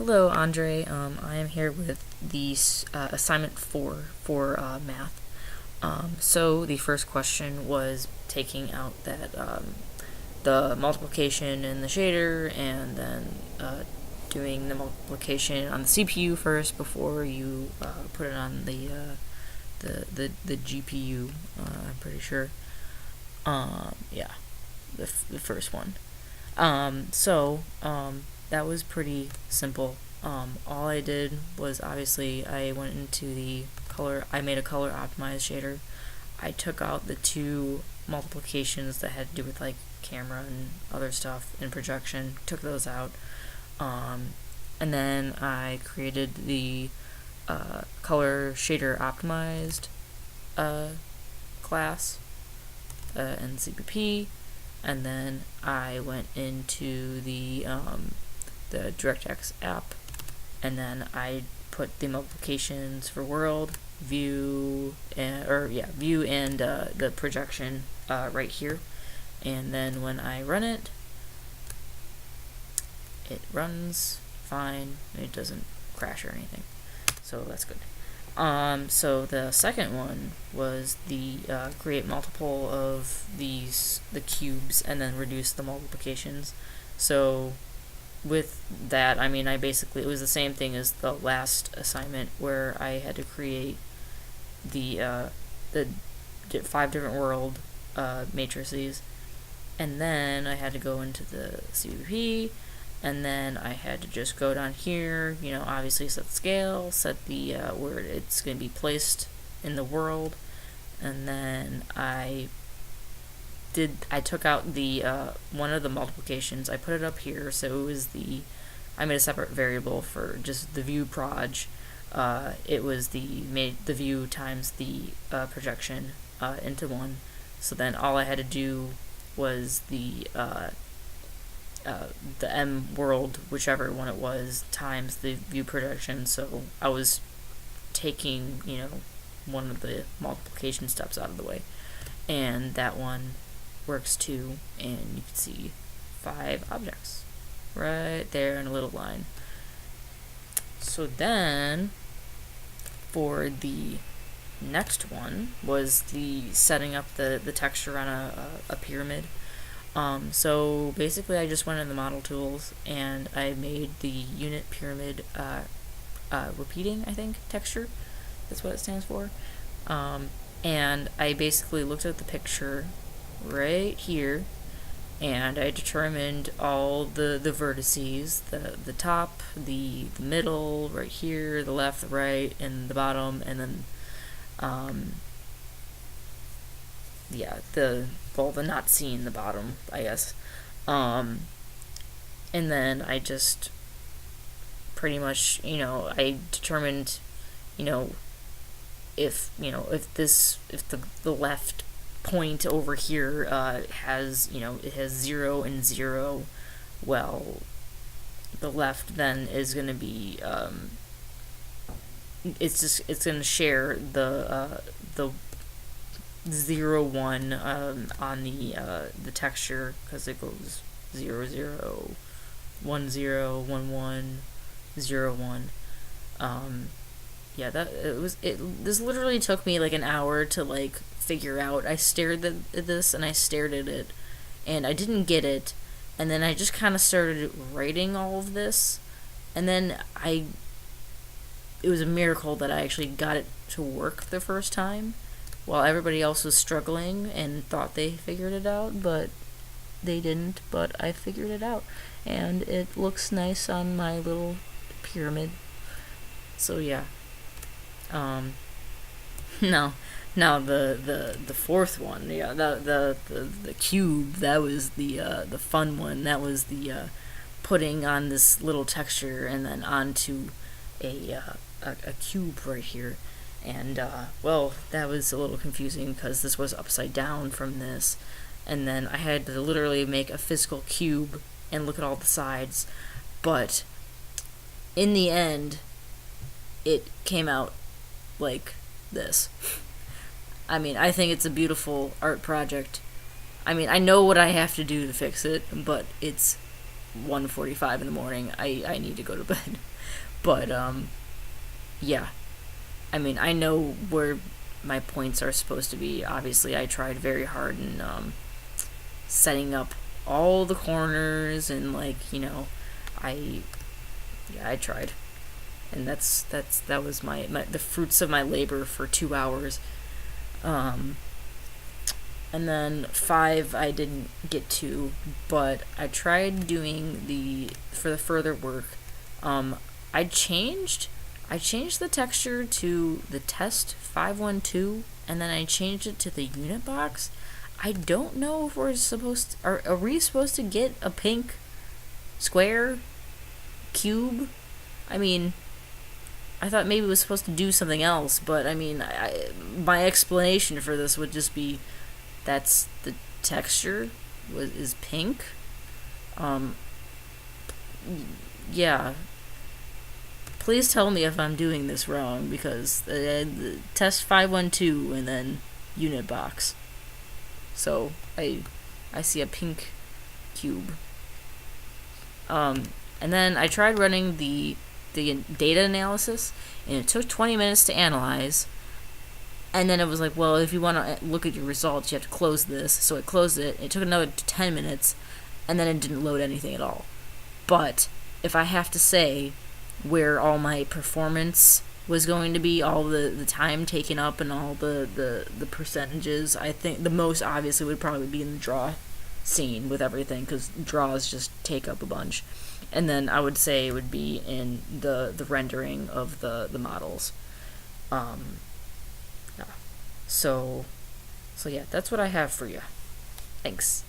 Hello, Andre. I am here with the assignment 4 for math. So the first question was taking out that the multiplication in the shader, and then doing the multiplication on the CPU first before you put it on the GPU. I'm pretty sure. Yeah, the first one. That was pretty simple. All I did was, obviously, I went into the color, I made a color optimized shader. I took out the two multiplications that had to do with like camera and other stuff and projection, took those out. And then I created the color shader optimized class in CPP, and then I went into the DirectX app, and then I put the multiplications for world, view, and the projection right here. And then when I run it, it runs fine. It doesn't crash or anything, so that's good. So the second one was the create multiple of the cubes and then reduce the multiplications. So with that, I mean, it was the same thing as the last assignment where I had to create the 5 different world matrices, and then I had to go into the CVP, and then I had to just go down here, obviously set the scale, set the where it's going to be placed in the world, and then I took out the one of the multiplications. I put it up here, so it was I made a separate variable for just the view proj. It was the view times the projection into one. So then all I had to do was the M world, whichever one it was, times the view projection. So I was taking, one of the multiplication steps out of the way, and that one works too, and you can see 5 objects right there in a little line. So then for the next one was the setting up the texture on a pyramid. So basically I just went in the model tools and I made the unit pyramid repeating, I think, texture. That's what it stands for. And I basically looked at the picture right here, and I determined all the vertices, the top, the middle, right here, the left, the right, and the bottom, and then the not seeing the bottom, I guess. And then I just pretty much, I determined, if the left point over here has, it has 0 and 0, well, the left then is going to be, it's going to share the 0, 1 on the texture, because it goes 0, 0, 1, 0, 1, 1, 0, 1. This literally took me like an hour to figure out. I stared at this and I stared at it and I didn't get it, and then I just kind of started writing all of this, and then it was a miracle that I actually got it to work the first time, while everybody else was struggling and thought they figured it out, but they didn't. But I figured it out, and it looks nice on my little pyramid. So yeah. Now the fourth one, the cube, that was the fun one. That was the putting on this little texture and then onto a cube right here. And that was a little confusing because this was upside down from this, and then I had to literally make a physical cube and look at all the sides. But in the end, it came out like this. I mean, I think it's a beautiful art project. I mean, I know what I have to do to fix it, but it's 1:45 in the morning. I need to go to bed. But yeah, I mean, I know where my points are supposed to be. Obviously, I tried very hard in setting up all the corners, and like, I tried, and that was my the fruits of my labor for 2 hours. And then 5 I didn't get to, but I tried doing for the further work. I changed the texture to the test 512, and then I changed it to the unit box. I don't know if we're supposed to, are we supposed to get a pink square cube? I mean, I thought maybe it was supposed to do something else, but I mean, my explanation for this would just be that's the texture is pink. Yeah. Please tell me if I'm doing this wrong, because test 512 and then unit box. So I see a pink cube. And then I tried running the data analysis, and it took 20 minutes to analyze. And then it was like, well, if you want to look at your results, you have to close this. So I closed it. It took another 10 minutes, and then it didn't load anything at all. But if I have to say where all my performance was going to be, all the time taken up and all the percentages, I think the most obviously would probably be in the draw scene with everything, because draws just take up a bunch. And then I would say it would be in the rendering of the models. Yeah. So yeah, that's what I have for you. Thanks.